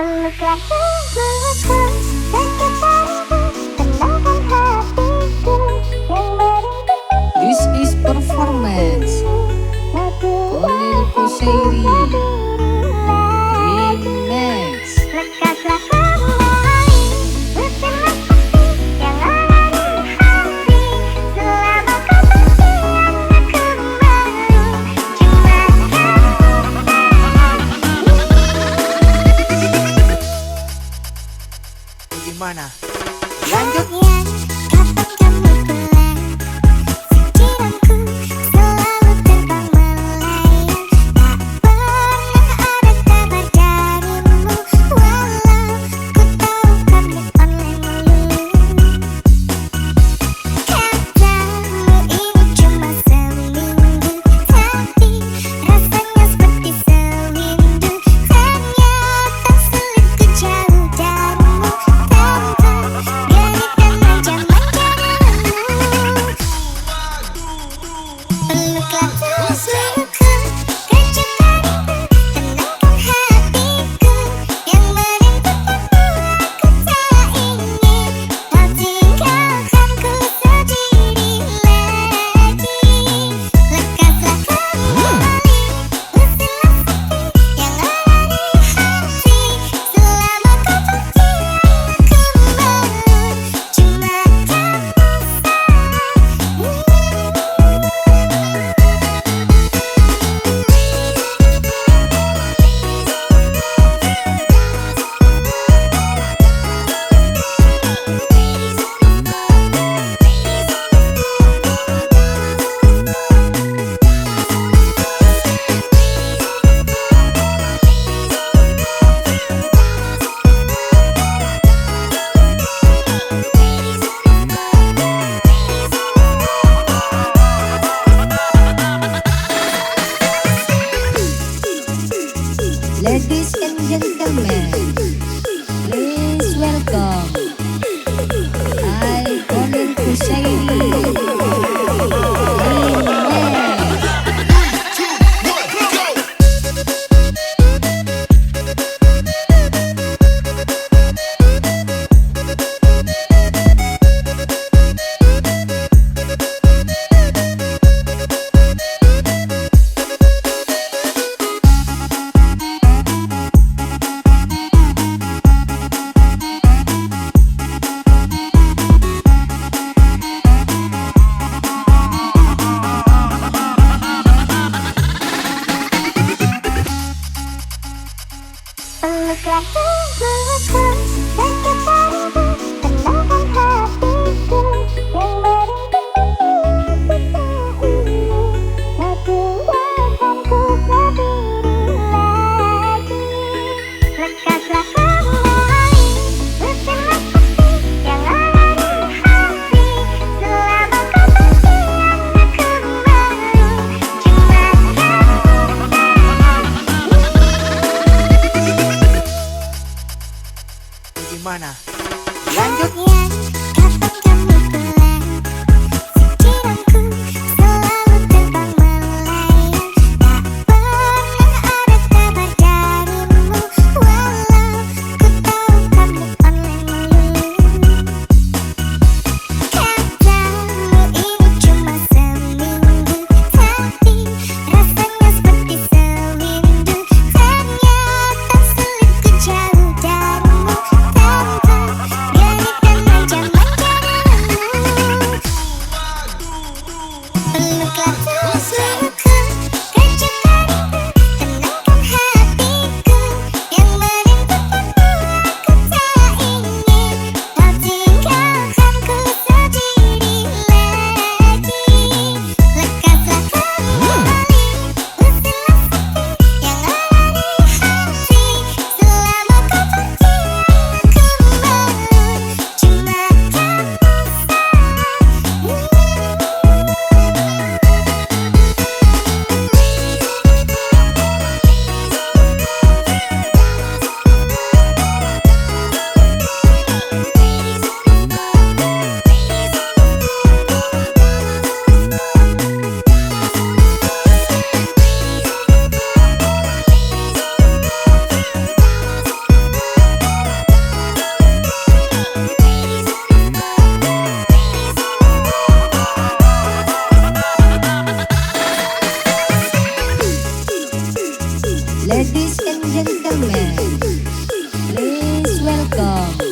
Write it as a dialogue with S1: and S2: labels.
S1: Peluklah tubuhku kecup keningku, tenangkan hatiku yang meringkuk.
S2: This is performance Oleh Kusairi Remix.
S1: Lekaslah kembali, usirlah sepi yang ada di hati. Selama kau bersiap kembali, cuma
S3: Gimana? Lanjut.
S1: kapan kamu pulang? Pikiranku selalu terbang melayang, tak pernah ada kabar darimu. Walau ku tahu kamu online melulu. Katamu ini cuma seminggu, tapi rasanya seperti sewindu. Ternyata sulit ku jauh darimu tanpa genit dan manja-manja dirimu. Peluklah tubuhku kecup keningku, tenangkan hatiku yang meringkuk membuat ku tak ingin kau tinggalkanku sendiri lagi. Lekaslah kembali, usirlah sepi yang ada di hati. Selama kau bersiap kembali, cuma kamu
S2: Ladies and gentlemen, please welcome Ayang Kusairi Remix.
S1: Peluklah tubuhku kecup keningku, tenangkan hatiku yang meringkuk membuat ku tak ingin kau tinggalkanku sendiri lagi. Lekaslah kembali, usirlah sepi yang ada di hati. Selama kau bersiap kembali, cuma
S3: Gimana? Lanjut.
S1: kapan kamu pulang? Pikiranku selalu terbang melayang, tak pernah ada kabar darimu. Walau ku tahu kamu online melulu. Katamu ini cuma seminggu, tapi rasanya seperti sewindu. Ternyata sulit ku jauh darimu tanpa
S2: Ladies and gentlemen, please welcome